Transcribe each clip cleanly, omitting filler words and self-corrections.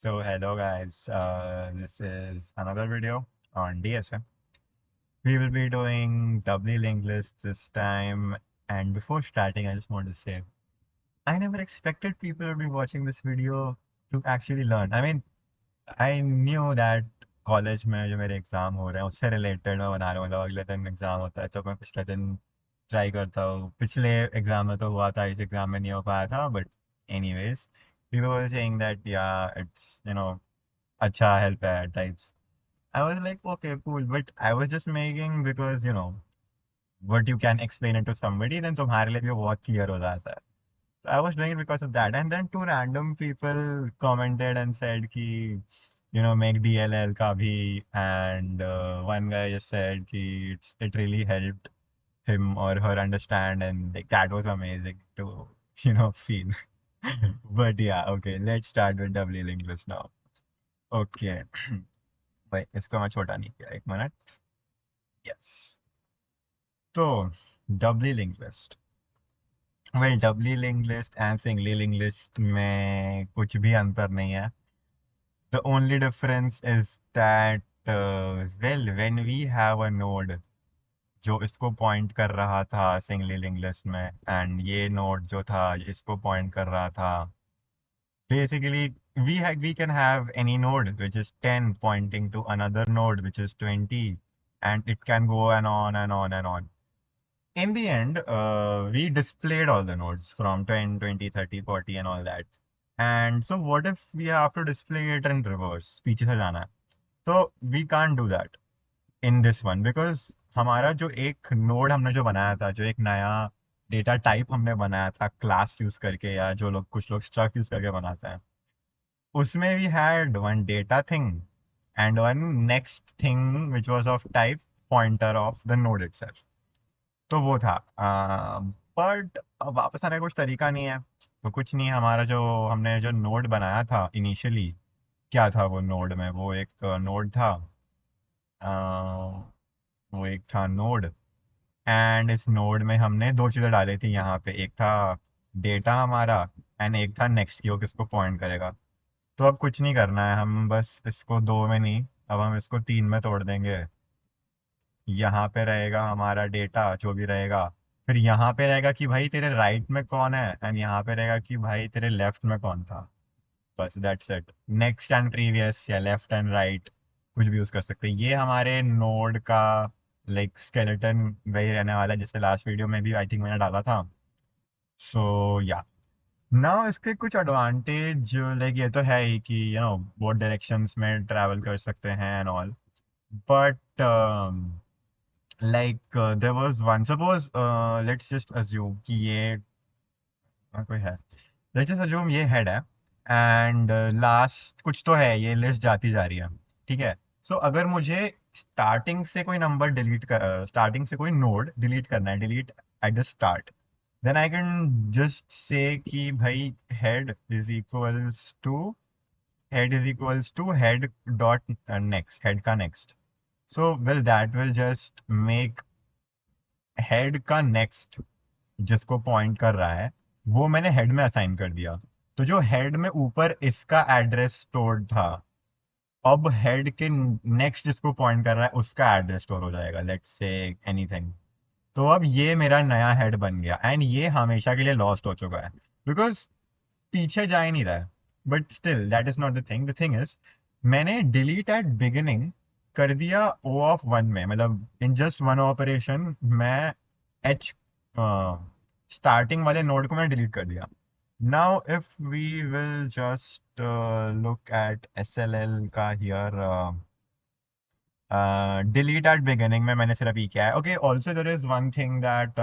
So hello guys, this is another video on DSM. We will be doing doubly linked lists this time. And before starting, I just want to say, I never expected people would be watching this video to actually learn. I mean, I knew that college में जो मेरे exam हो रहे हैं उससे related मैं बना रहा हूँ। मतलब अगले दिन एग्जाम होता है तो मैं पिछले दिन ट्राई करता हूँ। पिछले एग्जाम में तो हुआ था, इस एग्जाम में नहीं हो पाया था, but anyways people were saying that या इट्स अच्छा help types. I was like, okay, cool, but I was just making because what you can explain it to somebody, then तुम्हारे लिए भी वो बहुत clear हो जाता है. So I was doing it because of that, and then two random people commented and said कि make DLL का भी, and one guy just said कि it really helped him or her understand, and like that was amazing to feel. But yeah, okay, let's start with W English now. Okay. भाई इसको मैं छोटा नहीं किया, एक मिनट. यस. तो doubly link list, well doubly link list and singly link list में कुछ भी अंतर नहीं है. The only difference is that well when we have a node जो इसको पॉइंट कर रहा था सिंगली लिंक लिस्ट में, एंड ये नोड जो था इसको पॉइंट कर रहा था. Basically, we can have any node which is 10 pointing to another node which is 20, and it can go and on and on and on. In the end, we displayed all the nodes from 10, 20, 30, 40 and all that. And so what if we have to display it in reverse? पीछे से जाना है. So we can't do that in this one because हमारा जो एक node हमने जो बनाया था, जो एक नया डेटा टाइप हमने बनाया था क्लास यूज करके, या जो लोग कुछ लोग स्ट्रक्ट यूज करके बनाते हैं, उसमें we had one data thing and one next thing which was of type pointer of the node itself. तो वो था. बट अब वापस आने का कुछ तरीका नहीं है, तो कुछ नहीं. हमारा जो हमने जो नोड बनाया था इनिशियली, क्या था वो नोड में, वो एक नोड था. वो एक था नोड, एंड इस नोड में हमने दो चीज़ें डाली थी यहाँ पे. एक था डेटा हमारा, एंड एक था नेक्स्ट की वो किसको पॉइंट करेगा. तो अब कुछ नहीं करना है, हम बस इसको दो में नहीं, अब हम इसको तीन में तोड़ देंगे. यहाँ पे रहेगा हमारा डेटा जो भी रहेगा, फिर यहाँ पे रहेगा कि भाई तेरे राइट में कौन है, एंड यहाँ पे रहेगा कि भाई तेरे लेफ्ट में कौन था. बस that's it. Next and previous या लेफ्ट एंड राइट कुछ भी यूज कर सकते हैं. ये हमारे नोड का लाइक स्केलेटन वही रहने वाला है जैसे लास्ट वीडियो में भी आई थिंक मैंने डाला था. सो या, नाउ इसके कुछ एडवांटेज लाइक ये तो है ही कि बहुत डायरेक्शंस में ट्रैवल कर सकते हैं and all. But there was one, suppose let's just assume कि ये कोई है. लेट्स जस्ट अज्यूम ये हेड है, एंड लास्ट कुछ तो है, ये लिस्ट जाती जा रही है. ठीक है. सो अगर मुझे स्टार्टिंग से कोई नंबर डिलीट कर, स्टार्टिंग से कोई नोड डिलीट करना है, delete at the start, then I can just say कि भाई head is equals to head dot next, head का next. So well that will just make head का next जिसको पॉइंट कर रहा है वो मैंने हेड में असाइन कर दिया. तो जो हेड में ऊपर इसका एड्रेस स्टोर्ड था, अब हेड के नेक्स्ट जिसको पॉइंट कर रहा है उसका एड्रेस स्टोर हो जाएगा, लेट्स से एनीथिंग. तो अब ये मेरा नया हेड बन गया, एंड ये हमेशा के लिए लॉस्ट हो चुका है बिकॉज पीछे जा ही नहीं रहा है. But still that is not the thing. The thing is मैंने डिलीट एट बिगिनिंग कर दिया ओ ऑफ वन में, मतलब इन जस्ट वन ऑपरेशन मैं एच स्टार्टिंग वाले नोड को मैंने डिलीट कर दिया. Now if we will just look at S L L का हियर, डिलीट एट बिगिनिंग में मैंने सिर्फ ये किया है. Okay, also there is one thing that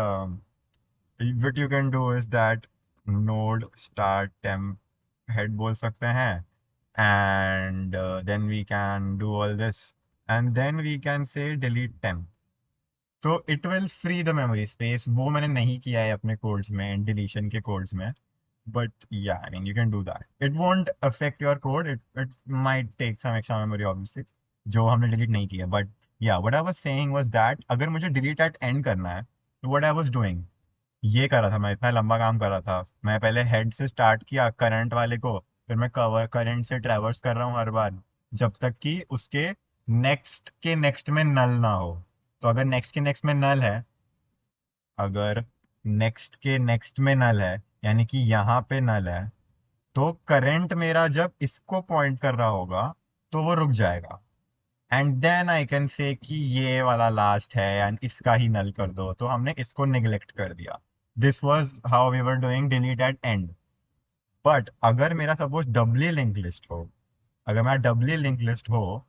what you can do is that node start temp head बोल सकते हैं, and then we can do all this, and then we can say delete temp. तो it will free the memory space. वो मैंने नहीं किया है अपने कोड्स में, डिलीशन के कोड्स में. But yeah, I mean you can do that. It won't affect your code. It might take some extra memory obviously जो हमने delete नहीं किया. But yeah, what I was saying was that अगर मुझे delete at end करना है, तो what I was doing, ये कर रहा था, मैं इतना लंबा काम कर रहा था. मैं पहले हेड से स्टार्ट किया करंट वाले को, फिर मैं कवर करंट से ट्रैवर्स कर रहा हूँ हर बार, जब तक कि उसके नेक्स्ट के नेक्स्ट में नल ना हो। तो अगर नेक्स्ट के नेक्स्ट में नल है, अगर नेक्स्ट के नेक्स्ट में नल है, यानी कि यहाँ पे नल है, तो करंट मेरा जब इसको पॉइंट कर रहा होगा तो वो रुक जाएगा। And then I can say कि ये वाला लास्ट है एंड इसका ही नल कर दो, तो हमने इसको निगलेक्ट कर दिया। This was how we were doing delete at end. But अगर मेरा सपोज डबली लिंक लिस्ट हो, अगर मेरा डबली लिंक लिस्ट हो,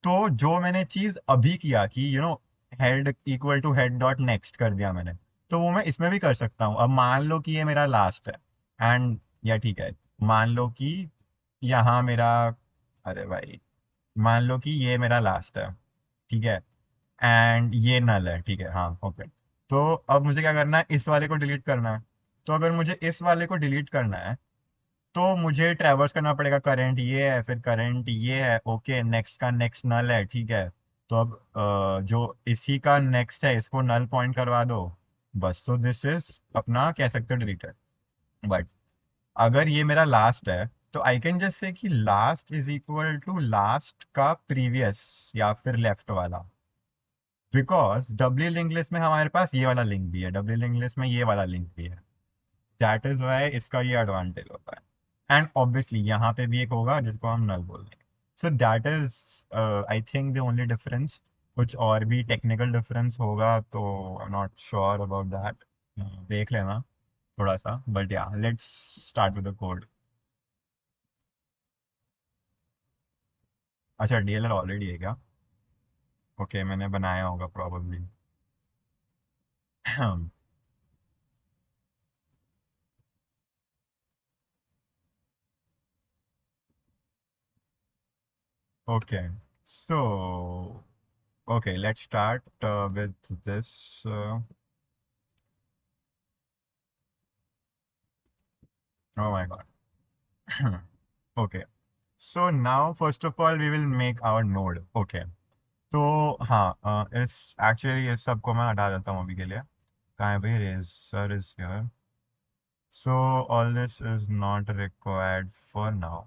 तो जो मैंने चीज अभी किया कि head equal to head dot next कर दिया मैंने, तो वो मैं इसमें भी कर सकता हूँ। अब मान लो कि ये मेरा लास्ट है, एंड या ठीक है, मान लो कि यहाँ मेरा, अरे भाई, मान लो कि ये मेरा लास्ट है, ठीक है, एंड ये नल है, ठीक है, हाँ ओके। तो अब मुझे क्या करना है, इस वाले को डिलीट करना है। तो अगर मुझे इस वाले को डिलीट करना है, तो मुझे ट्रैवर्स करना पड़ेगा। करंट ये है, फिर करंट ये है, ओके, नेक्स्ट का नेक्स्ट नल है, ठीक है। तो अब जो इसी का नेक्स्ट है इसको नल पॉइंट करवा दो, बस। तो दिस इज अपना कह सकते हो डिलीटेड। बट अगर ये मेरा लास्ट है, तो आई कैन जस्ट से कि last is equal to last का प्रीवियस या फिर लेफ्ट वाला। बिकॉज डब्ल्यू लिंक लिस्ट में हमारे पास ये वाला लिंक भी है, डब्ल्यू लिंक लिस्ट में ये वाला लिंक भी है। दैट इज वाई इसका ये एडवांटेज होता है। एंड ऑब्वियसली यहाँ पे भी एक होगा जिसको हम नल बोल देंगे। So that is I think the only difference. कुछ और भी टेक्निकल डिफरेंस होगा तो I am not sure about that, देख लेना थोड़ा सा। बट या let's start with the code. अच्छा, डीएलएल ऑलरेडी है क्या? ओके, मैंने बनाया होगा probably. Okay, so okay, let's start with this. Oh my God. Okay. So now, first of all, we will make our node. Okay. तो हाँ, इस actually इस सबको मैं हटा देता हूँ अभी के लिए। कहाँ है भाई? Razor is here. So all this is not required for now.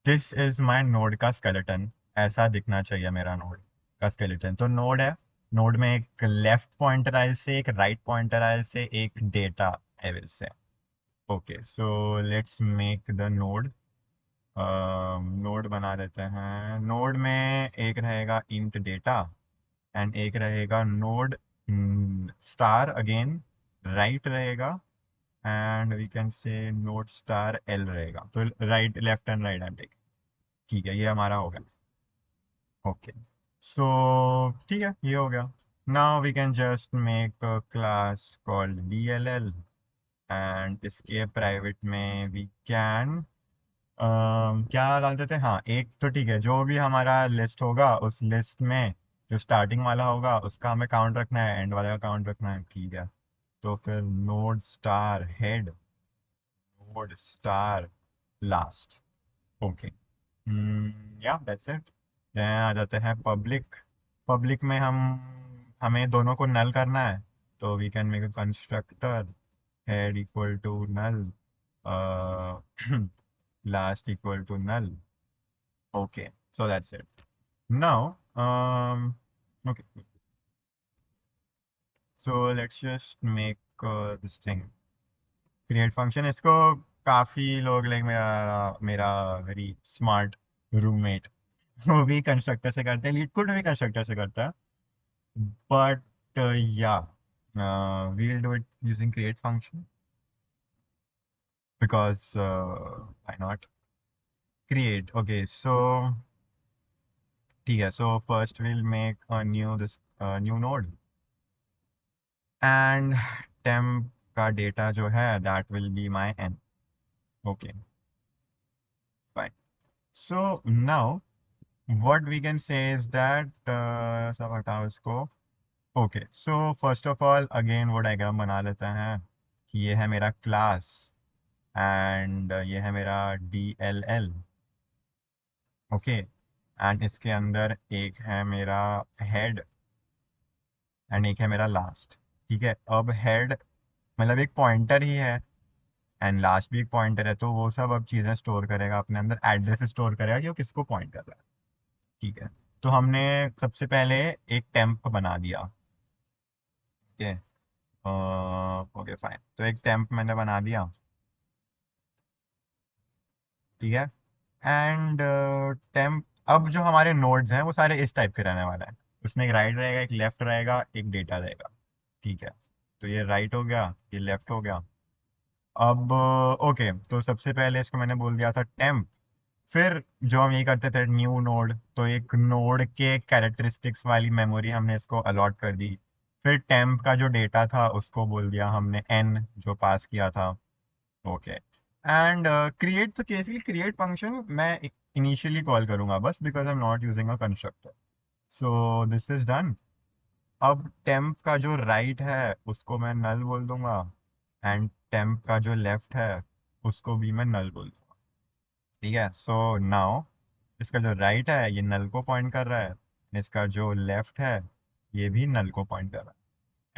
This is my node का skeleton. ऐसा दिखना चाहिए मेरा नोड का skeleton। तो नोड है, नोड में एक लेफ्ट पॉइंटर आइल से, एक राइट पॉइंटर आइल से, एक डेटा आइल से। Okay, so let's make the node. Node बना देते हैं। नोड में एक रहेगा इंट डेटा, एंड एक रहेगा नोड स्टार अगेन, राइट रहेगा, and we can say node star L रहेगा। तो right, left and right hand, ठीक है, ये हमारा हो गया। ओके, सो ठीक है, ये हो गया। Now we can just make a class called DLL, and इसके प्राइवेट में वी कैन क्या डाल देते हैं? हाँ, एक तो ठीक है, जो भी हमारा लिस्ट होगा उस लिस्ट में जो स्टार्टिंग वाला होगा उसका हमें काउंट रखना है, एंड वाले का काउंट रखना है, ठीक है। तो फिर node star head, node star last. Okay, या दैट्स इट। देन आ जाते हैं पब्लिक। पब्लिक में हमें दोनों को नल करना है, तो we can make a constructor head equal to null, last equal to null. Okay, so that's it. Now, okay, so let's just make this thing create function। इसको काफी लोग, लाइक मेरा मेरा वेरी स्मार्ट रूममेट, वो भी constructor से करते हैं, लीड कोड भी कंस्ट्रक्टर से करता है। बट या we will do it using create function because why not? Create, okay, so ठीक है, so first we'll make a new node, and temp का डेटा जो है that will be my n. Okay, fine. So now what we can say is that सब हटाओ इसको। Okay, so first of all again वो diagram बना लेते हैं कि ये है मेरा क्लास, एंड ये है मेरा DLL। ओके, एंड इसके अंदर एक है मेरा हेड, एंड एक है मेरा लास्ट। ठीक है, अब हेड मतलब एक पॉइंटर ही है, एंड लास्ट भी एक पॉइंटर है, तो वो सब अब चीज़ें स्टोर करेगा अपने अंदर, एड्रेस स्टोर करेगा कि वो किसको पॉइंट कर रहा है। ठीक है, तो हमने सबसे पहले एक टेम्प बना दिया। ठीक है, ओके फाइन, तो एक टेम्प मैंने बना दिया। ठीक है, एंड टेम्प, अब जो हमारे नोड्स हैं वो सारे इस टाइप के रहने वाले हैं। उसमें एक राइट रहेगा, एक लेफ्ट रहेगा, एक डेटा रहेगा। ठीक है, तो ये राइट हो गया, ये लेफ्ट हो गया। अब ओके, तो सबसे पहले इसको मैंने बोल दिया था टेम्प। फिर जो हम ये करते थे न्यू नोड, तो एक नोड के कैरेक्टरिस्टिक्स वाली मेमोरी हमने इसको अलॉट कर दी। फिर टेम्प का जो डेटा था उसको बोल दिया हमने एन, जो पास किया था। ओके, एंड क्रिएट, तो केसली क्रिएट फंक्शन मैं इनिशियली कॉल करूंगा बस, because I am not using a constructor. So this is done. अब टेम्प का जो राइट है उसको मैं नल बोल दूंगा, एंड टेम्प का जो लेफ्ट है उसको भी मैं नल बोल दूंगा। ठीक है, सो नाउ इसका जो राइट है ये नल को पॉइंट कर रहा है, इसका जो लेफ्ट है ये भी नल को पॉइंट कर रहा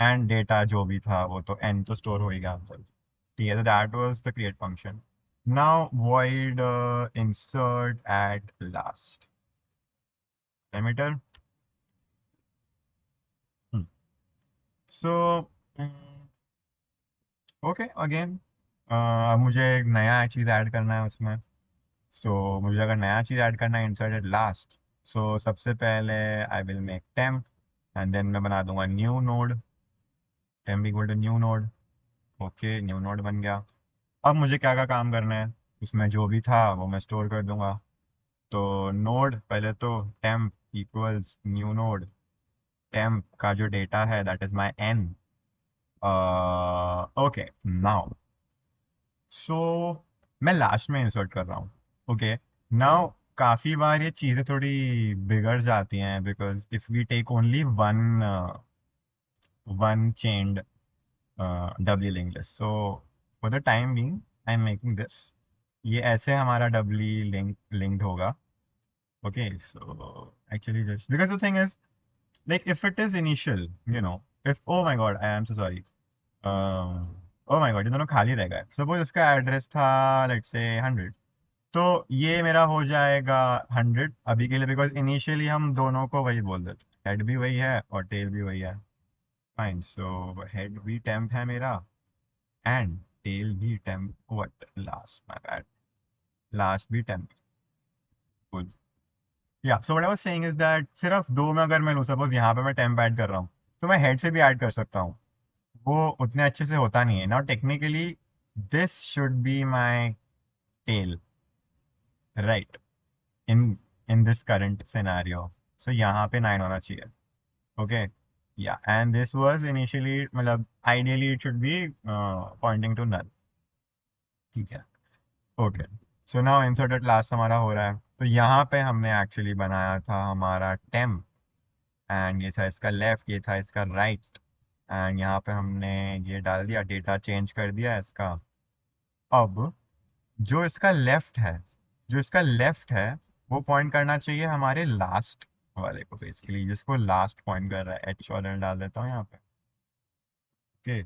है, एंड डेटा जो भी था वो तो एन तो स्टोर हो ही गया आंसर। ठीक है, तो that was the create function. Now void insert at last parameter. So okay again, अब मुझे एक नया चीज़ ऐड करना है उसमें। मुझे अगर नया चीज़ ऐड करना है इंसर्ट एट लास्ट, सबसे पहले I will make temp, and then मैं बना दूंगा new node, temp equal to new node. Okay, new node बन गया। अब मुझे क्या क्या काम करना है, उसमें जो भी था वो मैं स्टोर कर दूंगा। तो नोड पहले तो temp equals new node, temp का जो डेटा है that is my N. Okay, now so मैं लास्ट में इंसर्ट कर रहा हूँ। ओके, नाउ काफ़ी बार ये चीज़ें थोड़ी बिगड़ जाती हैं, because if we take only one one chained doubly link list, so for the time being I am making this, ये ऐसे हमारा डबली लिंक्ड होगा। Okay, so actually just because the thing is, like if it is initial, if, oh my god, I am so sorry, oh my god, ये दोनों खाली रह गए। Suppose इसका एड्रेस था लेट्स से 100, तो ये मेरा हो जाएगा 100 अभी के लिए, बिकॉज इनिशियली हम दोनों को वही बोल देते, हेड भी वही है और टेल भी वही है। फाइन, सो हेड भी टेम्प है मेरा, एंड टेल भी temp, what, last, my bad, last भी टेम्प। गुड, या so what I was saying is that सिर्फ दो में अगर मैं लूँ, सपोज यहाँ पे मैं टेम्प ऐड कर रहा हूँ, तो मैं हेड से भी ऐड कर सकता हूँ। वो उतने अच्छे से होता नहीं है ना technically. This should be my tail, right, in in this current scenario. So यहाँ पे 9 होना चाहिए। Okay, yeah and this was initially, मतलब ideally it should be pointing to null. ठीक है, okay, so now insert at last हमारा हो रहा है, तो यहाँ पे हमने एक्चुअली बनाया था हमारा टेम्प, एंड ये था इसका लेफ्ट, ये था इसका राइट, एंड यहाँ पे हमने ये डाल दिया, डेटा चेंज कर दिया इसका। अब जो इसका लेफ्ट है, जो इसका लेफ्ट है वो पॉइंट करना चाहिए हमारे लास्ट वाले को, बेसिकली जिसको लास्ट पॉइंट कर रहा है, एच और एल डाल देता हूँ यहाँ पे। ओके,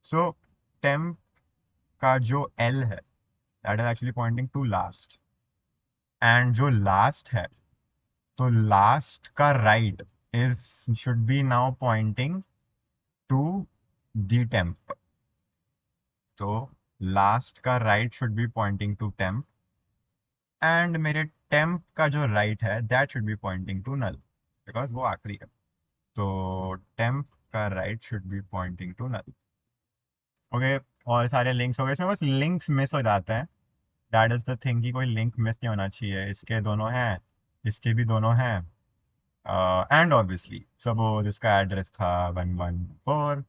सो टेम्प का जो एल है that is actually pointing to last, and जो लास्ट है, तो लास्ट का right is should be now pointing to the temp. तो लास्ट का right should be pointing to temp, and मेरे टेम्प का जो राइट है that should be pointing to null, because वो आखिरी है। तो टेम्प का right should be pointing to null. Okay, और सारे लिंक्स हो गए, इसमें बस लिंक्स मिस हो जाते हैं। दैट इज द थिंग, कि कोई लिंक मिस नहीं होना चाहिए। इसके दोनों हैं, इसके भी दोनों हैं, एंड ऑब्वियसली सपोज इसका एड्रेस था 114,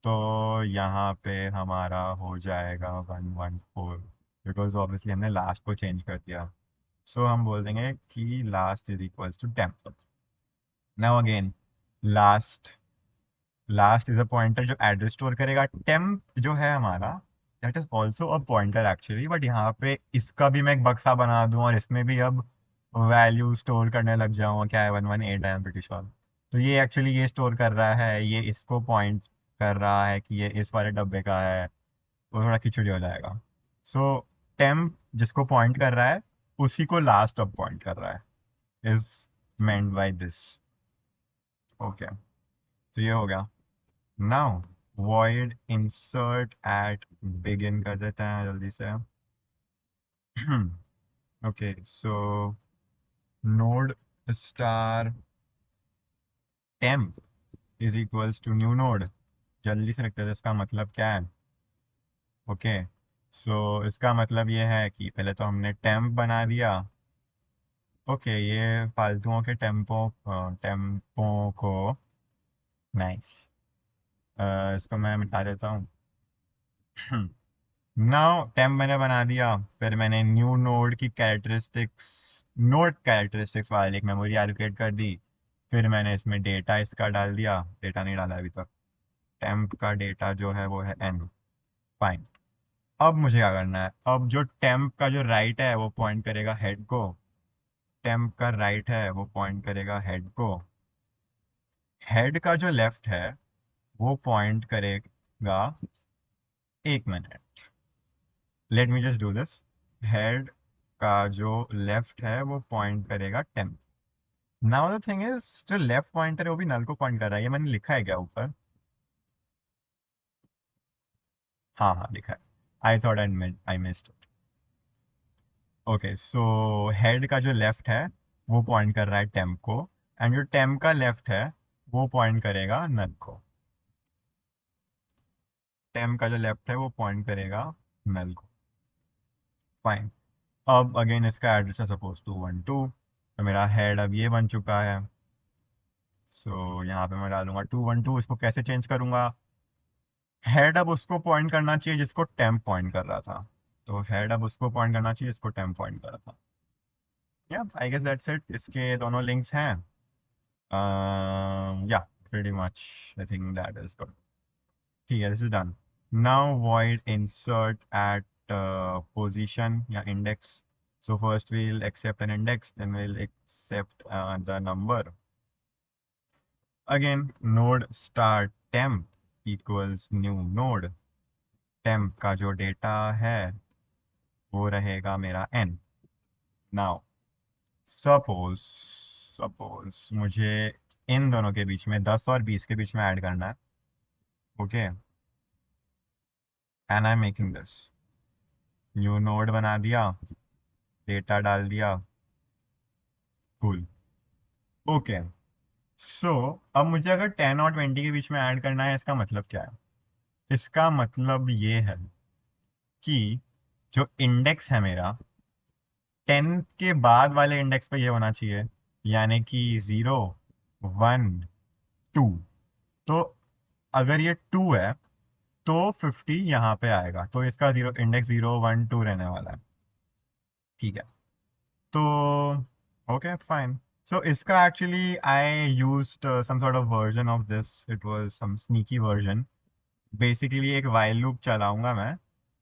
तो यहाँ पे हमारा हो जाएगा 114, बिकॉज ऑब्वियसली हमने लास्ट को चेंज कर दिया। सो हम बोल देंगे कि last is equals to temp. Now again, last last is a pointer जो एड्रेस स्टोर करेगा। टेम्प जो है हमारा, that is also a pointer actually, but यहाँ पे इसका भी मैं एक बक्सा बना दूं और इसमें भी अब वैल्यू स्टोर करने लग जाऊँ, क्या है 118, आई एम प्रीटी श्योर। तो ये एक्चुअली ये स्टोर कर रहा है, ये इसको पॉइंट कर रहा है कि ये इस वाले डब्बे का है, वो थोड़ा खिचड़ी हो जाएगा। सो टेम्प जिसको पॉइंट कर रहा है उसी को लास्ट अब पॉइंट कर रहा है, is meant by this. Okay, तो ये हो गया. Now void insert at begin कर देते हैं जल्दी से. Okay, so node star temp is equals to new node. जल्दी से लिखते हैं इसका मतलब क्या है. ओके, सो इसका मतलब ये है कि पहले तो हमने टेम्प बना दिया. ओके, ये फालतुओं के टेम्पों को नाइस, इसको मैं मिटा देता हूँ. नाउ टेम्प मैंने बना दिया, फिर मैंने न्यू नोड की कैरेक्टरिस्टिक्स, नोड कैरेक्टरिस्टिक्स वाली एक मेमोरी एलोकेट कर दी. फिर मैंने इसमें डेटा इसका डाल दिया, डेटा नहीं डाला अभी तक. टेम्प का डेटा जो है वो है n. फाइन. अब मुझे क्या करना है, अब जो टेम्प का जो राइट है वो पॉइंट करेगा हेड को. टेम्प का राइट है वो पॉइंट करेगा हेड को. हेड का जो लेफ्ट है वो पॉइंट करेगा, 1 minute, let me just do this. Head का जो लेफ्ट है वो पॉइंट करेगा temp. Now the thing is, जो लेफ्ट पॉइंटर है वो भी नल को पॉइंट कर रहा है. ये मैंने लिखा है क्या ऊपर? हाँ हाँ, लिखा है. I thought I missed it. Okay, so head का जो लेफ्ट है वो पॉइंट कर रहा है टेम्प को, एंड जो टेम्प का लेफ्ट है वो पॉइंट करेगा नल को. टेम्प का जो लेफ्ट है वो पॉइंट करेगा नल को. फाइन. अब अगेन इसका एड्रेस है सपोज 212. तो मेरा हेड अब ये बन चुका है. सो यहाँ पे मैं डालूंगा 212. इसको कैसे चेंज करूंगा? हेड अब उसको पॉइंट करना चाहिए जिसको टेम्प पॉइंट कर रहा था. तो हेड अब उसको पॉइंट करना चाहिए जिसको टेम्प पॉइंट कर रहा था. या आई गेस दैट्स इट. इसके दोनों लिंक्स हैं. या pretty much I think that is good. ठीक है, this is done. Now void insert at position या index. So first we'll accept an index, then we'll accept the number. Again, node start temp equals new node. temp का जो data है वो रहेगा मेरा n. Now suppose मुझे इन दोनों के बीच में 10 और 20 के बीच में ऐड करना है. Okay, and I am making this. New node बना दिया, डेटा डाल दिया. कूल. ओके, सो अब मुझे अगर 10 और 20 के बीच में ऐड करना है, इसका मतलब क्या है? इसका मतलब ये है कि जो इंडेक्स है मेरा 10 के बाद वाले इंडेक्स पे ये होना चाहिए, यानी कि 0 1 2. तो अगर ये 2 है तो 50 यहाँ पे आएगा, तो इसका इंडेक्स 0 1 2 रहने वाला है. ठीक है, तो ओके फाइन. सो इसका actually I used some sort of version of this. It was some sneaky version. Basically एक वाइल लूप चलाऊंगा मैं,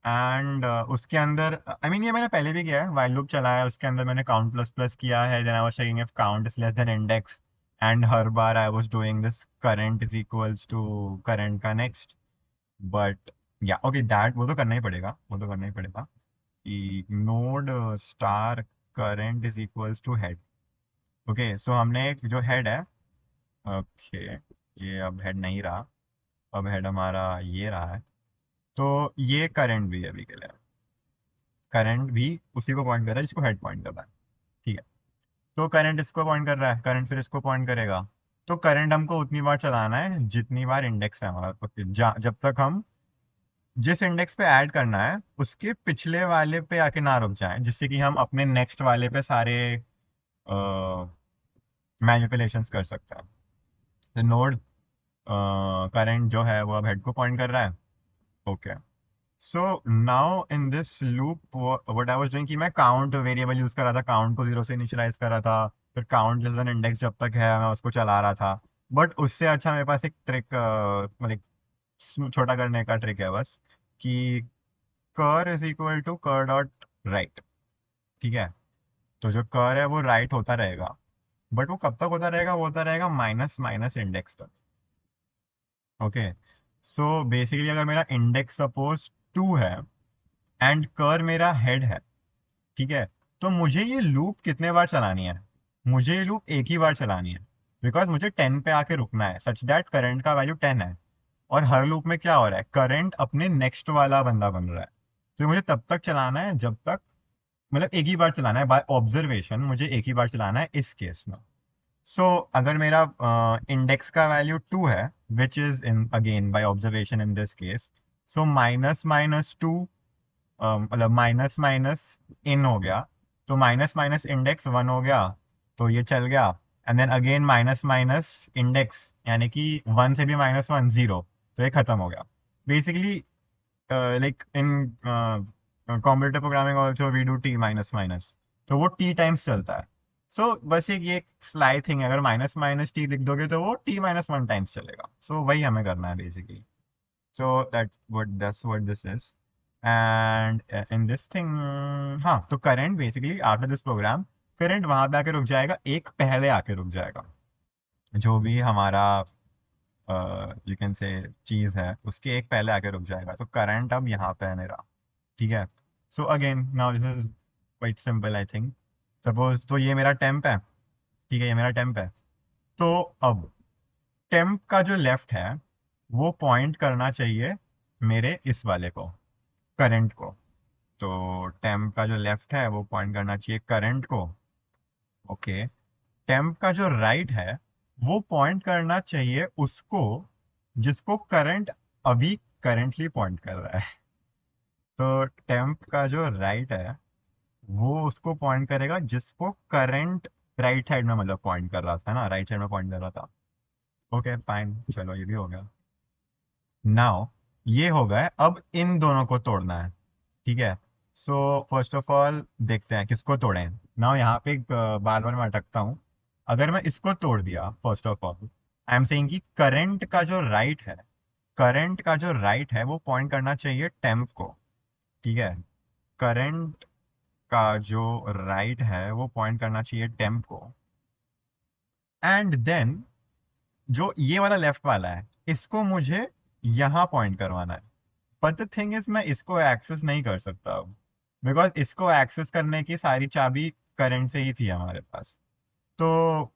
एंड उसके अंदर आई मीन ये मैंने पहले भी किया है. वाइल लूप चलाया, उसके अंदर मैंने काउंट प्लस प्लस किया है. Then I was checking if count is less than index, and हर बार I was doing this current is equals to current का नेक्स्ट. बट या ओके, दैट वो तो करना ही पड़ेगा, वो तो करना ही पड़ेगा कि node star current is equals to head. Okay, so हमने एक जो हेड है, ओके, ये अब हेड नहीं रहा, अब हेड हमारा ये रहा है. तो ये करंट भी है अभी के लिए. करंट भी उसी को पॉइंट कर रहा है जिसको हेड पॉइंट कर रहा है. ठीक है, तो करंट इसको पॉइंट कर रहा है, करंट फिर इसको पॉइंट करेगा. तो करंट हमको उतनी बार चलाना है जितनी बार इंडेक्स है हमारा. जब तक हम जिस इंडेक्स पे ऐड करना है उसके पिछले वाले पे आके ना रुक जाए, जिससे कि हम अपने नेक्स्ट वाले पे सारे मैनिपुलेशंस कर सकते हैं. तो नोड करंट जो है वो अब हेड को पॉइंट कर रहा है. Okay, so now in this loop what I was doing कि मैं काउंट वेरिएबल यूज कर रहा था, काउंट को 0 से इनिशियलाइज कर रहा था. फिर काउंट लेस देन इंडेक्स जब तक है मैं उसको चला रहा था. बट उससे अच्छा मेरे पास एक ट्रिक, मतलब छोटा करने का ट्रिक है बस, कि कर इज इक्वल टू कर डॉट राइट. ठीक है, तो जो कर है वो राइट होता रहेगा, बट वो कब तक होता रहेगा? वो होता रहेगा माइनस माइनस इंडेक्स तक. ओके, सो बेसिकली अगर मेरा इंडेक्स सपोज 2 है एंड कर मेरा हेड है, ठीक है। तो मुझे ये लूप कितने बार चलानी है? मुझे ये लूप एक ही बार चलानी है, बिकॉज मुझे 10 पे आके रुकना है, सच दैट करंट का वैल्यू 10 है। और हर लूप में क्या हो रहा है, करंट अपने नेक्स्ट वाला बंदा बन रहा है। तो मुझे तब तक चलाना है जब तक, मतलब एक ही बार चलाना है, बाय ऑब्जर्वेशन मुझे एक ही बार चलाना है इस केस में। सो अगर मेरा इंडेक्स का वैल्यू 2 है, which is in again by observation in this case, so minus minus 2, मतलब माइनस माइनस इन हो गया, तो माइनस माइनस इंडेक्स 1 हो गया, तो ये चल गया। And then again minus minus index, यानी कि 1 से भी माइनस 1 0, तो ये खत्म हो गया। Basically like in computer programming also we do T minus minus, तो वो टी टाइम्स चलता है। सो बस एक ये स्लाई थिंग है, अगर माइनस माइनस टी लिख दोगे तो वो टी माइनस 1 टाइम्स चलेगा। सो वही हमें करना है basically. So that's what this is. And in this thing, हाँ, तो current basically after this program, current वहां पे आके रुक जाएगा, एक पहले आके रुक जाएगा। जो भी हमारा यू कैन से चीज है, उसके एक पहले आके रुक जाएगा। तो करंट अब यहाँ पे है मेरा, ठीक है। So again now this is quite simple I think. Suppose तो ये मेरा टेम्प है, ठीक है, ये मेरा टेम्प है। तो अब टेम्प का जो लेफ्ट है वो पॉइंट करना चाहिए मेरे इस वाले को, करंट को। तो टेम्प का जो लेफ्ट है वो पॉइंट करना चाहिए करंट को, ओके। टेम्प का जो राइट है वो पॉइंट करना चाहिए उसको जिसको करंट अभी करंटली पॉइंट कर रहा है। तो टेम्प का जो राइट है वो उसको पॉइंट करेगा जिसको करंट राइट साइड में, मतलब पॉइंट कर रहा था ना, राइट साइड में पॉइंट कर रहा था। ओके फाइन, चलो ये भी हो गया। नाउ ये हो गया, अब इन दोनों को तोड़ना है, ठीक है। सो फर्स्ट ऑफ ऑल देखते हैं किसको तोड़ें। नाउ यहाँ पे बार बार मैं अटकता हूँ। अगर मैं इसको तोड़ दिया, first of all I am saying कि करंट का जो राइट है, करंट का जो राइट है वो पॉइंट करना चाहिए टेम्प को, ठीक है। करंट का जो राइट है वो पॉइंट करना चाहिए टेम्प को। एंड देन जो ये वाला लेफ्ट वाला है, इसको मुझे यहाँ पॉइंट करवाना है। बट द थिंग इज मैं इसको एक्सेस नहीं कर सकता अब, बिकॉज इसको एक्सेस करने की सारी चाबी करंट से ही थी हमारे पास। तो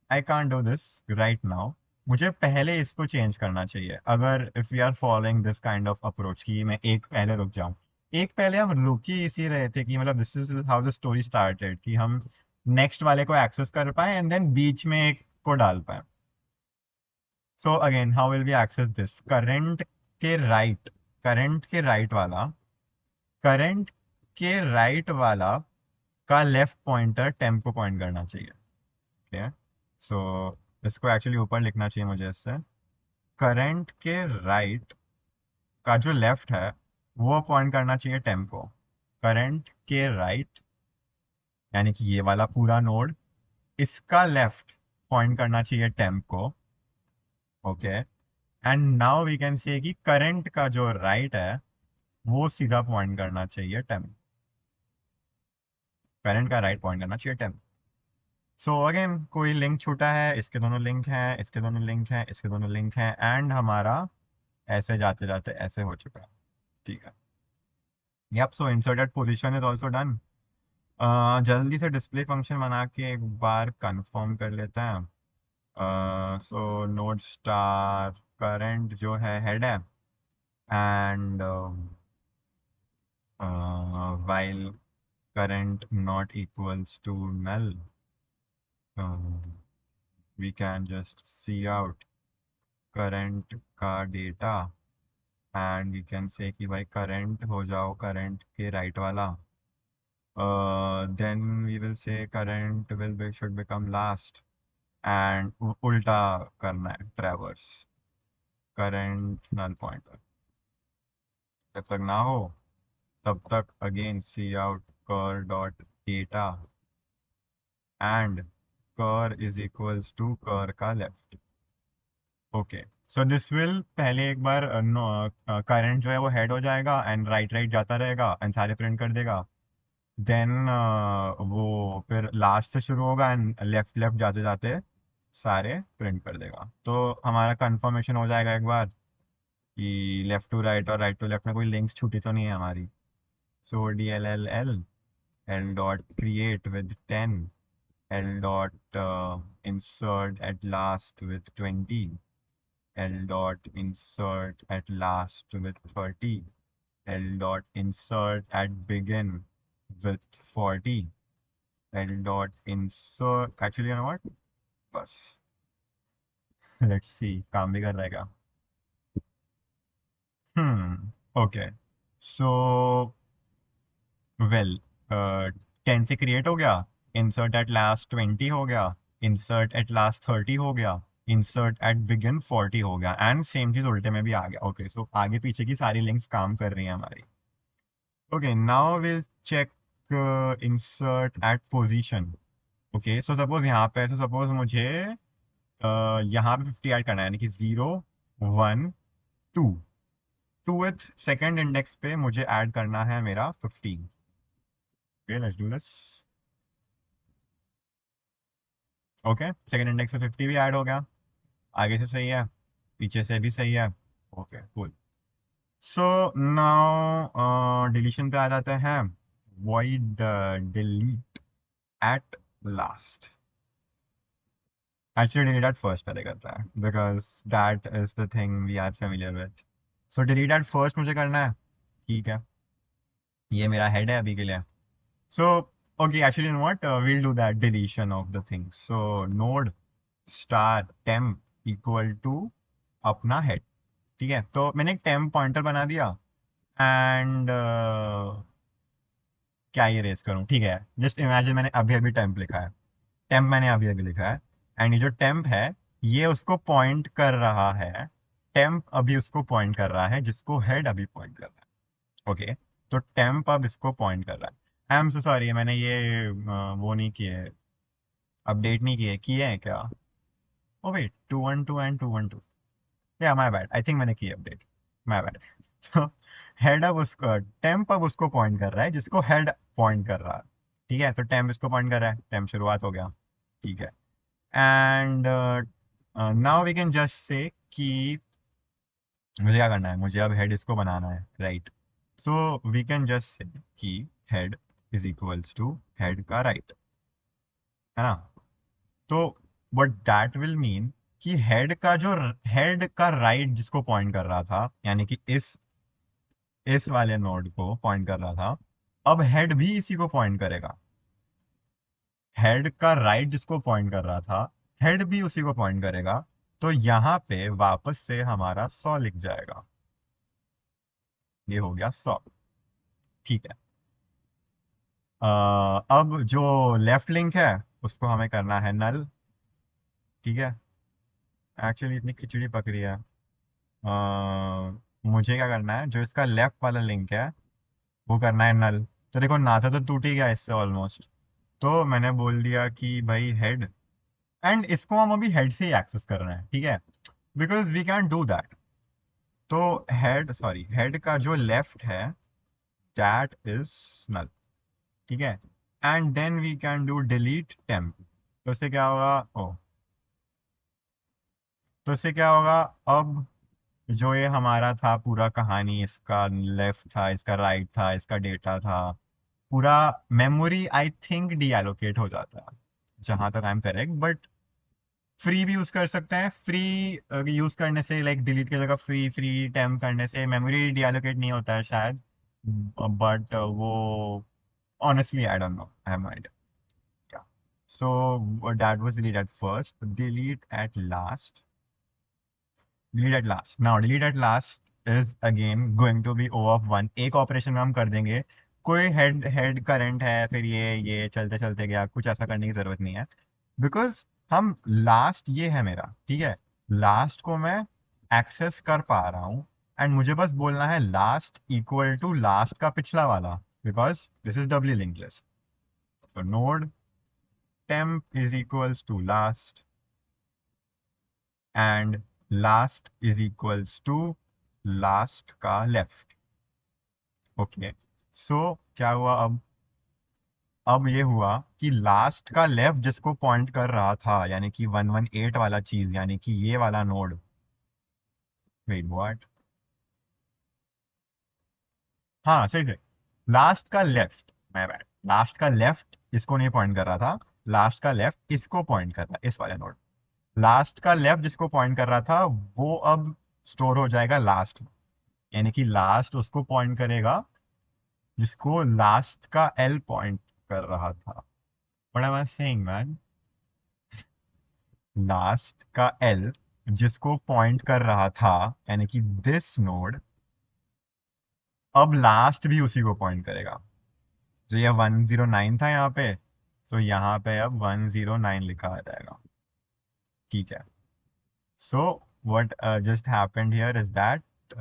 I can't do this right now. मुझे पहले इसको चेंज करना चाहिए, अगर if we are following this kind of approach कि मैं एक पहले रुक जाऊं। एक पहले हम रुक ही इसी रहे थे कि मतलब this is how the story started, कि हम नेक्स्ट वाले को एक्सेस कर पाए एंड देन बीच में एक को डाल पाए। So again how will be access this, current के राइट, करंट के राइट वाला, करंट के राइट वाला का लेफ्ट पॉइंटर टेम्प को पॉइंट करना चाहिए, ओके। सो इसको एक्चुअली ऊपर लिखना चाहिए मुझे इससे। करंट के राइट का जो लेफ्ट है वो पॉइंट करना चाहिए टेम्प को। करंट के राइट यानी कि ये वाला पूरा नोड, इसका लेफ्ट पॉइंट करना चाहिए टेम्प को, okay. And now we can say कि करंट का जो राइट है वो सीधा पॉइंट करना चाहिए टेम्प, करंट का राइट पॉइंट करना चाहिए टेम्प। सो अगेन कोई लिंक छूटा है, इसके दोनों लिंक हैं, इसके दोनों लिंक हैं, इसके दोनों लिंक हैं, एंड हमारा ऐसे जाते जाते ऐसे हो चुका है, ठीक है। Yup, so inserted position is also done. जल्दी से डिस्प्ले फंक्शन बना के एक बार कंफर्म कर लेते हैं। सो नोड स्टार करंट जो है हेड है, and while current not equals to null, we can just see out current का data, and we can say कि भाई current हो जाओ current के right वाला। Then we will say current should become last, and उल्टा करना है traverse current null pointer। जब तक ना हो तब तक again see out cur dot data, and cur is equals to cur का left, okay. So this will पहले एक बार करंट जो है वो हेड हो जाएगा एंड राइट राइट जाता रहेगा एंड सारे प्रिंट कर देगा। देन वो फिर लास्ट से शुरू होगा एंड लेफ्ट लेफ्ट जाते जाते सारे प्रिंट कर देगा। तो हमारा कंफर्मेशन हो जाएगा एक बार। कि लेफ्ट टू राइट और राइट टू लेफ्ट में कोई लिंक्स छूटी तो नहीं है हमारी। So D L L L L dot create with 10, L dot insert at last with 20, L dot insert at last with 30, L dot insert at begin with 40, L dot insert actually you know what, बस let's see काम भी कर रहेगा। Okay so well 10 से create हो गया, insert at last 20 हो गया, इंसर्ट एट लास्ट 30 हो गया, इंसर्ट एट बिगिन 40 हो गया, एंड सेम चीज उल्टे में भी आ गया। ओके सो आगे पीछे की सारी लिंक्स काम कर रही हैं हमारी। Okay now will check insert at position. Okay so suppose यहाँ पे, तो सपोज मुझे यहाँ पे 50 ऐड करना है, यानी कि 0 1 2, टूथ सेकेंड इंडेक्स पे मुझे ऐड करना है मेरा 15। Okay let's do this. Okay second index पे 50 भी ऐड हो गया, आगे से सही है, पीछे से भी सही है। Okay cool. So now deletion पे आ जाते हैं। void delete at last, actually delete at first पहले करता है because that is the thing we are familiar with. so delete at first मुझे करना है, ठीक है, ये मेरा हेड है अभी के लिए। So, okay, actually, you know what? We'll do that deletion of the things. So, node star temp equal to अपना head, ठीक है, तो मैंने एक temp पॉइंटर बना दिया एंड क्या ये रेस करूं, ठीक है, जस्ट इमेजिन मैंने अभी अभी temp लिखा है, temp मैंने अभी अभी लिखा है, एंड ये जो temp है ये उसको पॉइंट कर रहा है, temp अभी उसको पॉइंट कर रहा है जिसको head अभी पॉइंट कर रहा है। ओके तो temp अब इसको पॉइंट कर रहा है। आई एम सो सॉरी, मैंने ये वो नहीं किए, अपडेट नहीं किए हैं क्या? ओ वेट 212 एंड 212, या माय बैड, आई थिंक मैंने की अपडेट, माय बैड। तो हेड अब उसको, टेम्प अब उसको पॉइंट कर रहा है जिसको हेड पॉइंट कर रहा है, ठीक है, तो टेम्प इसको पॉइंट कर रहा है, टेम्प शुरुआत हो गया, ठीक है, and now we can just say कि मुझे क्या करना है, मुझे अब हेड इसको बनाना है, right, so we can just say कि head is equals to head का राइट, है ना, तो बट दैट विल मीन कि हेड का राइट जिसको पॉइंट कर रहा था, यानी कि इस वाले नोड को पॉइंट कर रहा था, अब हेड भी इसी को पॉइंट करेगा, हेड का राइट जिसको पॉइंट कर रहा था हेड भी उसी को पॉइंट करेगा, तो यहां पे वापस से हमारा 100 लिख जाएगा, ये हो गया 100, ठीक है। अब जो लेफ्ट लिंक है उसको हमें करना है नल, ठीक है, एक्चुअली इतनी खिचड़ी पक रही है, मुझे क्या करना है, जो इसका लेफ्ट वाला लिंक है वो करना है नल, तो देखो नाता तो टूट ही गया इससे ऑलमोस्ट, तो मैंने बोल दिया कि भाई हेड, एंड इसको हम अभी हेड से ही एक्सेस कर रहे हैं, ठीक है, because we can do that, तो हेड सॉरी हेड का जो लेफ्ट है दैट इज नल, ठीक है, and then we can do delete temp, तो इससे क्या होगा, ओ तो इससे क्या होगा, अब जो ये हमारा था पूरा कहानी, इसका लेफ्ट था, इसका राइट था, इसका डेटा था, पूरा मेमोरी आई थिंक डीएलोकेट हो जाता है, जहां तक I am correct, but free भी यूज कर सकते हैं, फ्री यूज करने से लाइक डिलीट की जगह फ्री फ्री टेम्प करने से मेमोरी डीएलोकेट नहीं होता है शायद, बट वो honestly I don't know, I have no idea. So that was delete at first, delete at last, delete at last. Now delete at last is again going to be O of 1, एक operation में हम कर देंगे, कोई head head current है फिर ये चलते चलते गया, कुछ ऐसा करने की जरूरत नहीं है, बिकॉज हम लास्ट ये है मेरा, ठीक है, लास्ट को मैं एक्सेस कर पा रहा हूँ, एंड मुझे बस बोलना है लास्ट इक्वल टू लास्ट का पिछला वाला, because this is W link list, so node temp is equals to last and last is equals to last का लेफ्ट, ओके सो क्या हुआ अब ये हुआ कि लास्ट का लेफ्ट जिसको पॉइंट कर रहा था, यानी कि 118 वाला चीज, यानी कि ये वाला नोड, वेट व्हाट, हाँ सही सही, लास्ट का लेफ्ट, मैं बैड, लास्ट का लेफ्ट इसको नहीं पॉइंट कर रहा था, लास्ट का लेफ्ट इसको पॉइंट कर रहा है, इस वाले नोड। लास्ट का लेफ्ट जिसको पॉइंट कर रहा था वो अब स्टोर हो जाएगा लास्ट, यानी कि लास्ट उसको पॉइंट करेगा जिसको लास्ट का एल पॉइंट कर रहा था। What am I saying, man? Last का एल जिसको पॉइंट कर रहा था, यानी कि दिस नोड, अब लास्ट भी उसी को पॉइंट करेगा। जो ये 109 था यहाँ पे, तो यहाँ पे अब 109 लिखा आ जाएगा। ठीक है। So what just happened here is that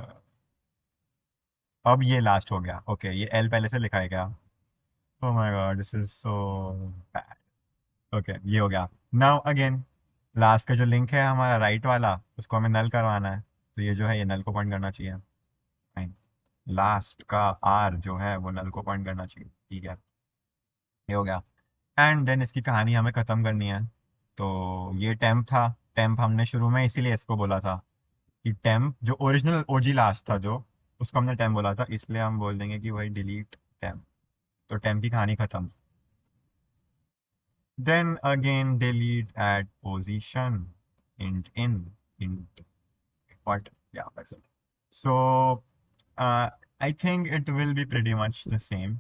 अब ये लास्ट हो गया। ओके, ये एल पहले से लिखा है क्या? Oh my God, this is so bad. Okay, ये हो गया। नाउ अगेन, लास्ट का जो लिंक है हमारा राइट वाला, उसको हमें नल करवाना है, तो ये जो है ये नल को पॉइंट करना चाहिए। फाइन, लास्ट का आर जो है वो नल को पॉइंट करना चाहिए। ठीक है, ये हो गया। एंड देन इसकी कहानी हमें ख़त्म करनी है। तो ये टेम्प था, टेम्प हमने शुरू में इसीलिए इसको बोला था कि टेम्प जो ओरिजिनल ओजी लास्ट था जो, उसको हमने टेम्प बोला था, इसलिए हम बोल देंगे कि भाई डिलीट टेम्प। तो टेम्प की कहानी खत्म। Then again delete at position int in int what, yeah, that's it. So uh, I think it will be pretty much the same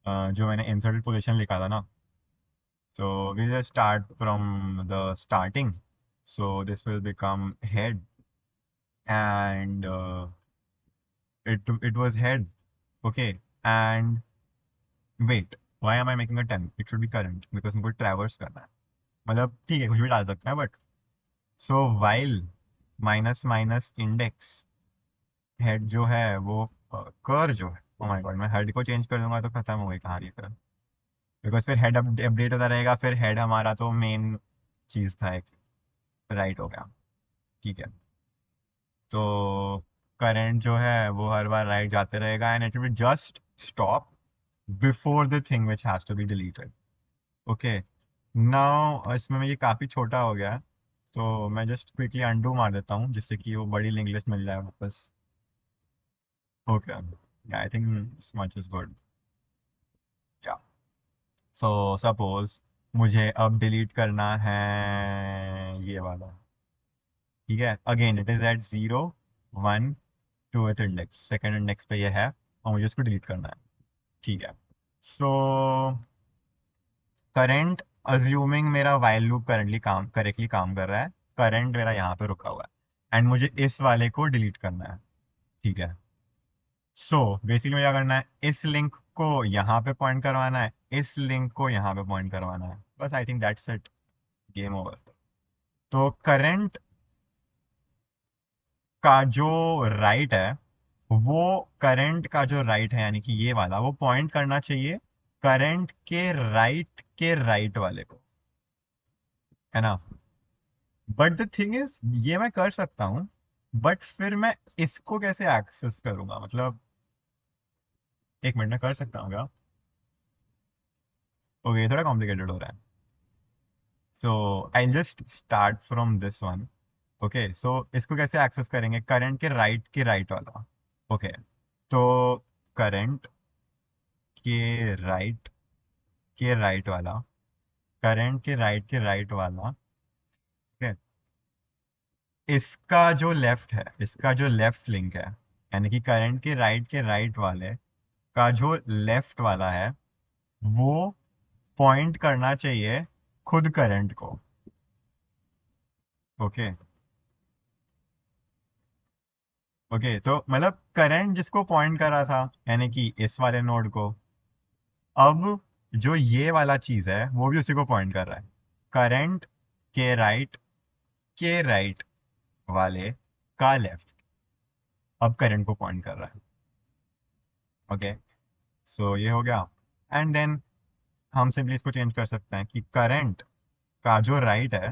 जो मैंने inserted position लिखा था ना। So we'll just start from the starting. So this will become head, and it was head. Okay, and wait, why am I making a 10? It should be current because मुझको traverse करना है। मतलब ठीक है, कुछ भी डाल सकते हैं, but so while minus minus index head जो है वो कर जो है, ओ माय गॉड, मैं हेड को चेंज कर दूंगा तो खत्म हो गई कहानी फिर, बिकॉज फिर हेड अपडेट होता रहेगा, फिर हेड हमारा तो मेन चीज था एक, राइट हो गया। ठीक है, तो करंट जो है वो हर बार राइट जाते रहेगा, and it will just stop before the thing which has to be deleted. Okay, now इसमें ये काफ़ी छोटा हो गया है, तो मैं जस्ट क्विकली अंडू मार देता हूँ जिससे कि वो बड़ी लिंक लिस्ट मिल जाए वापस। Okay, I think this much is good. या, सो सपोज मुझे अब डिलीट करना है ये वाला। ठीक है, again it is at 0 1 2th index, second index पे ये है और मुझे उसको डिलीट करना है। ठीक है, सो करंट, अज्यूमिंग मेरा वाइल लूप करंटली काम करेक्टली काम कर रहा है, करंट मेरा यहाँ पे रुका हुआ है एंड मुझे इस वाले को डिलीट करना है। ठीक है, सो बेसिकली मुझे क्या करना है, इस लिंक को यहाँ पे पॉइंट करवाना है, इस लिंक को यहाँ पे पॉइंट करवाना है, बस I think that's it, game over. तो करंट का जो राइट है, वो करंट का जो राइट है यानी कि ये वाला, वो पॉइंट करना चाहिए करंट के राइट वाले को, है ना। बट द थिंग इज, ये मैं कर सकता हूँ, बट फिर मैं इसको कैसे एक्सेस करूंगा, मतलब एक मिनट में कर सकता हूँ क्या? ओके, थोड़ा कॉम्प्लिकेटेड हो रहा है। So I just start from this one. Okay, so इसको कैसे एक्सेस करेंगे, करंट के राइट वाला। ओके, तो करंट के राइट वाला, करंट के राइट वाला। ठीक है, इसका जो लेफ्ट लिंक है, यानी कि करंट के राइट वाले का जो लेफ्ट वाला है, वो पॉइंट करना चाहिए खुद करंट को। ओके, ओके, तो मतलब करंट जिसको पॉइंट कर रहा था, यानी कि इस वाले नोड को, अब जो ये वाला चीज है वो भी उसी को पॉइंट कर रहा है, करंट के राइट वाले का लेफ्ट अब करंट को पॉइंट कर रहा है। ओके, सो ये हो गया। एंड देन हम सिंपली इसको चेंज कर सकते हैं कि का जो राइट है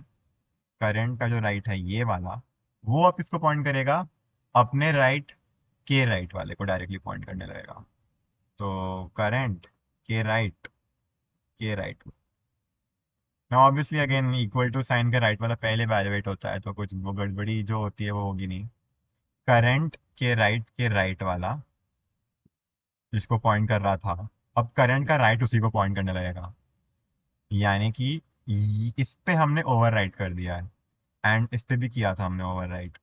करंट का जो राइट है ये वाला, वो अब किसको पॉइंट करेगा, अपने राइट वाले को डायरेक्टली पॉइंट करने लगेगा। तो करंट के राइट ना, obviously again equal to sign का राइट वाला पहले वैल्यूएट होता है, तो कुछ वो गड़बड़ी जो होती है वो होगी नहीं। करंट के राइट वाला जिसको पॉइंट कर रहा था, अब करंट का राइट उसी को पॉइंट करने लगेगा। यानी कि इस पे हमने ओवरराइट कर दिया है, एंड इस पे भी किया था हमने ओवरराइट।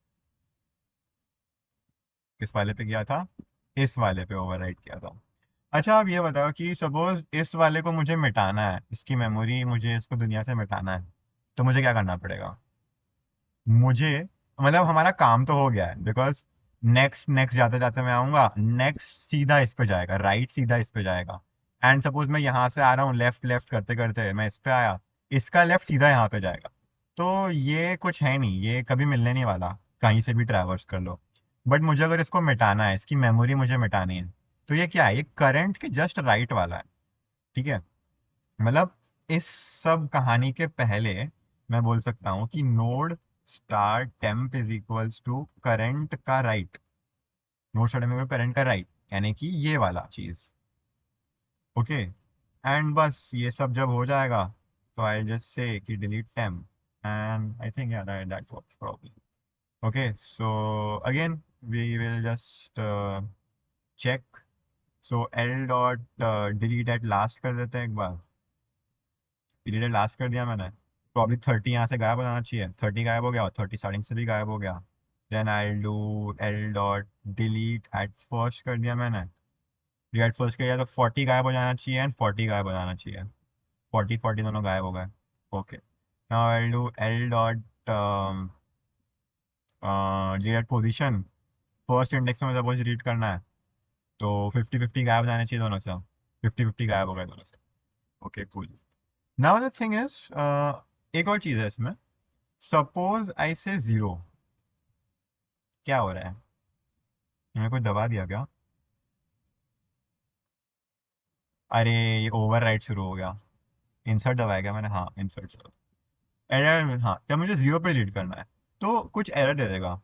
किस वाले पे किया था? इस वाले पे ओवरराइट किया था। अच्छा, आप ये बताओ कि सपोज इस वाले को मुझे मिटाना है, इसकी मेमोरी मुझे इसको दुनिया से मिटाना है, तो मुझे क्या करना पड़ेगा? मुझे, मतलब हमारा काम तो हो गया है, बिकॉज नेक्स्ट नेक्स्ट जाते जाते मैं आऊंगा, नेक्स्ट सीधा इस पे जाएगा, राइट सीधा इस पे जाएगा। एंड सपोज मैं यहाँ से आ रहा हूँ, लेफ्ट लेफ्ट करते करते मैं इस पे आया, इसका लेफ्ट सीधा यहाँ पे जाएगा। तो ये कुछ है नहीं, ये कभी मिलने नहीं वाला, कहीं से भी ट्रैवर्स कर लो। बट मुझे अगर इसको मिटाना है, इसकी मेमोरी मुझे मिटानी है, तो ये क्या है? ये करंट के जस्ट राइट वाला है। ठीक है, मतलब इस सब कहानी के पहले मैं बोल सकता हूँ कि node star temp is equals to current का right. Node star temp current का राइट, यानी कि ये वाला चीज। ओके, एंड बस ये सब जब हो जाएगा, तो आई जस्ट से कि delete temp, and I think that works probably. Okay, so again we will just check. So L dot delete at last कर देते हैं एक बार। डिलीट लास्ट कर दिया मैंने, तो अभी 30 यहाँ से गायब हो जाना चाहिए, 30 गायब हो गया और 30 स्टार्टिंग से भी गायब हो गया। Then I do L dot delete at first कर दिया मैंने। डिलीट फर्स्ट किया तो 40 गायब हो जाना चाहिए एंड 40 गायब हो जाना चाहिए। 40 40 दोनों गायब हो गए। Okay, now I do L dot delete position. First index में सपोज डिलीट करना है, तो 50 50 गायब हो जाने चाहिए दोनों से। 50 50 गायब हो गए दोनों से। Okay cool. Now the thing is, एक और चीज़ है इसमें। सपोज आई से जीरो, क्या हो रहा है? मैंने कुछ दबा दिया क्या? अरे, ये ओवर राइट शुरू हो गया। इंसर्ट दबाया गया मैंने, हाँ इंसर्ट से। एरर, हाँ, जब मुझे जीरो पे डिलीट करना है, तो कुछ एरर दे देगा।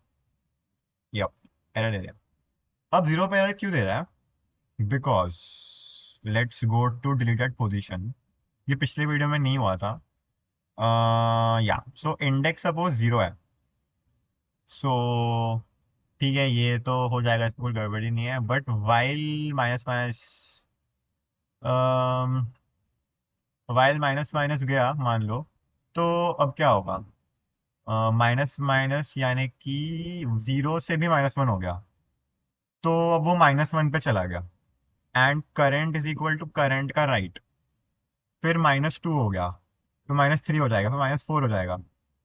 यप, एरर दे देगा। अब जीरो पे एरर क्यों दे रहा है? Because let's go to deleted position. ये पिछले वीडियो में नहीं हुआ था। या सो इंडेक्स सपोज जीरो है। सो ठीक है, ये तो हो जाएगा, इसमें कोई गड़बड़ी नहीं है। But while minus minus, while minus minus गया मान लो, तो अब क्या होगा? माइनस माइनस यानी कि जीरो से भी -1 हो गया, तो अब वो -1 पे चला गया। And current is equal to current का राइट, फिर -2 हो गया, फिर -3 हो जाएगा, फिर -4 हो जाएगा।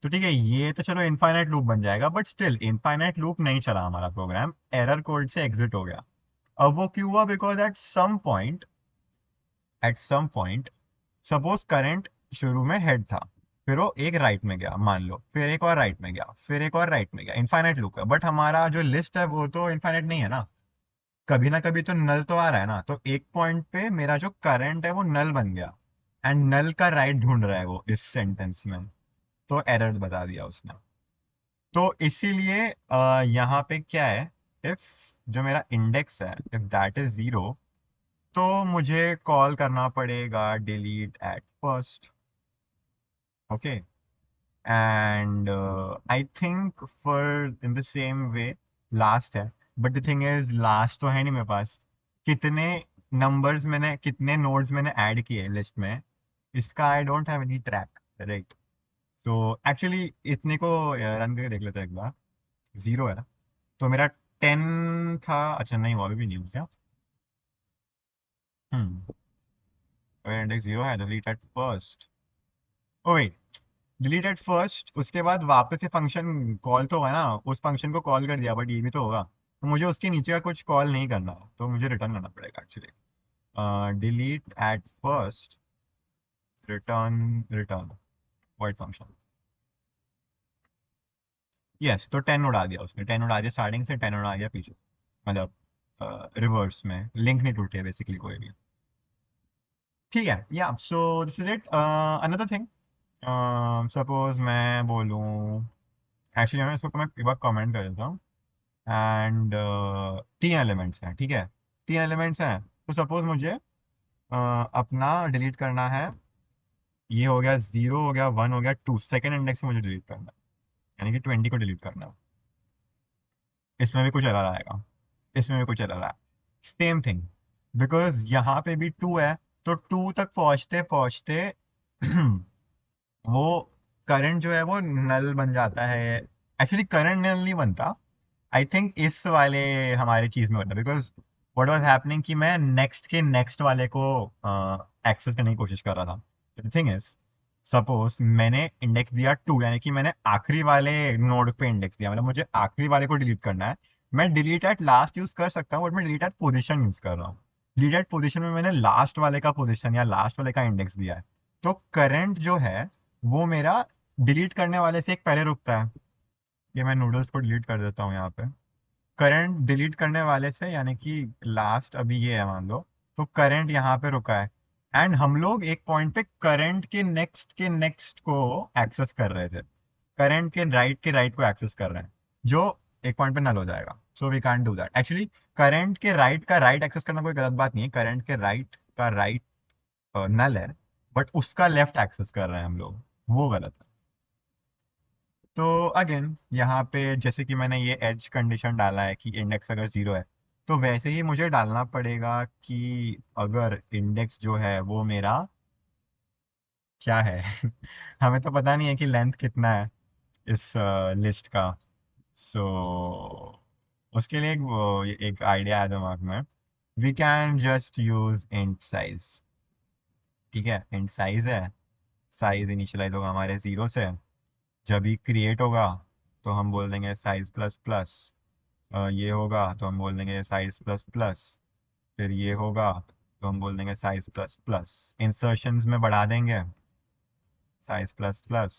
तो ठीक है, ये तो चलो इनफाइनाइट लूप बन जाएगा, बट स्टिल इनफाइनाइट लूप नहीं चला हमारा प्रोग्राम, एरर कोड से एग्जिट हो गया। अब वो क्यों हुआ? Because at some point suppose current शुरू में हेड था, फिर वो एक राइट में गया मान लो, फिर एक और राइट में गया, फिर एक और राइट में गया, इनफाइनाइट लूप है। बट हमारा जो लिस्ट है वो तो इनफाइनाइट नहीं है ना, कभी ना कभी तो नल तो आ रहा है ना। तो एक पॉइंट पे मेरा जो करंट है वो नल बन गया, एंड नल का राइट ढूंढ रहा है वो इस सेंटेंस में। तो एरर्स बता दिया उसने। तो इसीलिए यहाँ पे क्या है, इफ जो मेरा इंडेक्स है इफ दैट इज जीरो, तो मुझे कॉल करना पड़ेगा delete at first. Okay, and I think for in the same way last है। But the thing is last तो है नहीं मेरे पास। कितने नंबर्स मैंने, कितने नोड्स मैंने ऐड किए लिस्ट में, इसका I don't have any track, right? तो एक्चुअली इतने को रन करके देख लेते हैं एक बार। जीरो है ना, तो मेरा 10 था। अच्छा नहीं, वो अभी भी नहीं हो क्या? हम्म, अगर इंडेक्स जीरो है, delete at first. Oh wait, delete at first, उसके बाद वापस से फंक्शन कॉल तो होगा ना, उस फंक्शन को कॉल कर दिया, बट ये भी तो होगा, तो मुझे उसके नीचे का कुछ कॉल नहीं करना, तो मुझे रिटर्न करना पड़ेगा actually. Delete at first, return, return void function. Yes, तो 10 उड़ा दिया उसने, 10 उड़ा दिया स्टार्टिंग से, 10 उड़ा दिया पीछे, मतलब रिवर्स में, लिंक नहीं टूटे बेसिकली कोई भी। ठीक है, या so this is it. Another thing, suppose मैं बोलूँ, एक्चुअली मैं इसको मैं एक बार कमेंट कर देता हूँ। एंड 3 एलिमेंट्स हैं, ठीक है, 3 एलिमेंट्स हैं। तो सपोज मुझे अपना डिलीट करना है, ये हो गया, जीरो हो गया, वन हो गया, टू, सेकेंड इंडेक्स में मुझे डिलीट करना है, यानी कि 20 को डिलीट करना है। इसमें भी कुछ एरर आएगा, इसमें भी कुछ एरर आएगा, सेम थिंग। बिकॉज यहाँ पे भी 2 है, तो 2 तक पहुंचते पहुंचते वो करंट जो है वो नल बन जाता है। एक्चुअली करंट नल नहीं बनता, आई थिंक इस वाले हमारे चीज में होता है, बिकॉज व्हाट वाज हैपनिंग कि मैं नेक्स्ट के नेक्स्ट वाले को एक्सेस करने की कोशिश कर रहा था। द थिंग इज, सपोज मैंने इंडेक्स दिया 2, यानी कि मैंने आखिरी वाले नोड पे इंडेक्स दिया, मतलब मुझे आखिरी वाले को डिलीट करना है। मैं डिलीट एट लास्ट यूज कर सकता हूँ, बट मैं डिलीट एट पोजिशन यूज कर रहा हूँ। डिलीट एट पोजिशन में मैंने लास्ट वाले का पोजिशन या लास्ट वाले का इंडेक्स दिया है। तो करंट जो है वो मेरा डिलीट करने वाले से एक पहले रुकता है। ये मैं नूडल्स को डिलीट कर देता हूँ यहाँ पे। करंट डिलीट करने वाले से, यानी कि लास्ट अभी ये है मान लो, तो करंट यहाँ पे रुका है। एंड हम लोग एक पॉइंट पे करंट के नेक्स्ट को एक्सेस कर रहे थे। करंट के राइट को एक्सेस कर रहे हैं, जो एक पॉइंट पे नल हो जाएगा। So we can't do that actually. Current के राइट का राइट एक्सेस करना कोई गलत बात नहीं है, करंट के राइट का राइट नल है, बट उसका लेफ्ट एक्सेस कर रहे हैं हम लोग, वो गलत है। तो अगेन यहाँ पे जैसे कि मैंने ये एज कंडीशन डाला है कि इंडेक्स अगर 0 है, तो वैसे ही मुझे डालना पड़ेगा कि अगर इंडेक्स जो है वो मेरा क्या है। हमें तो पता नहीं है कि लेंथ कितना है इस लिस्ट का। सो उसके लिए एक आइडिया है दिमाग में। We can just use int size. ठीक है, इंट साइज है। साइज इनिशियलाइज होगा हमारे 0 से। जब ही क्रिएट होगा तो हम बोल देंगे साइज प्लस प्लस। ये होगा तो हम बोल देंगे साइज प्लस प्लस। फिर ये होगा तो हम बोल देंगे साइज प्लस प्लस। इंसर्शंस में बढ़ा देंगे साइज प्लस प्लस।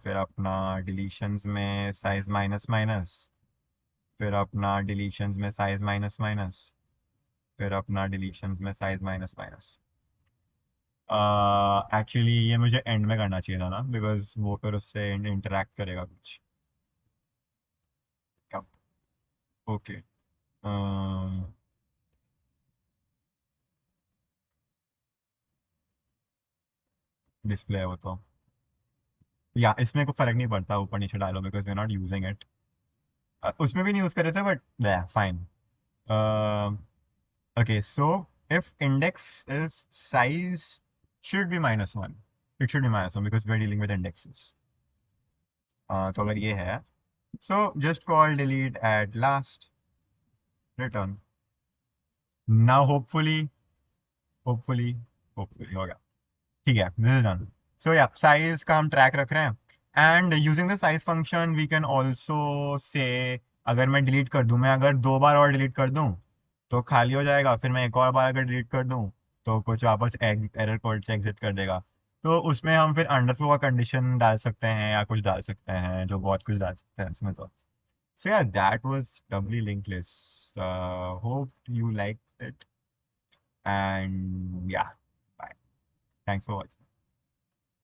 फिर अपना डिलीशंस में साइज माइनस माइनस। फिर अपना डिलीशंस में साइज माइनस माइनस। फिर अपना डिलीशंस में साइज माइनस माइनस। एक्चुअली ये मुझे एंड में करना चाहिए था ना, बिकॉज वो फिर उससे इंटरेक्ट करेगा कुछ। ओके, डिस्प्ले है वो तो। या इसमें कोई फर्क नहीं पड़ता ऊपर नीचे डालो, because we not using it. उसमें भी नहीं यूज कर रहे थे, but fine. Okay, so if index is size should be -1, it should be -1 because we're dealing with indexes. तो अगर ये है, so just call delete at last, return. Now hopefully hopefully होगा। ठीक है, दिस इज डन। सो या size का हम ट्रैक रख रहे हैं, and using the size function we can also say, अगर मैं डिलीट कर दूं, मैं अगर 2 बार और डिलीट कर दूं तो खाली हो जाएगा, फिर मैं एक और बार अगर डिलीट कर दूं तो कुछ वापस एरर कोड से एग्जिट कर देगा। तो उसमें हम फिर अंडरफ्लो का कंडीशन डाल सकते हैं या कुछ डाल सकते हैं, जो बहुत कुछ डाल सकते हैं उसमें तो। So yeah that was doubly link list. Hope you like it, and yeah, bye, thanks for watching.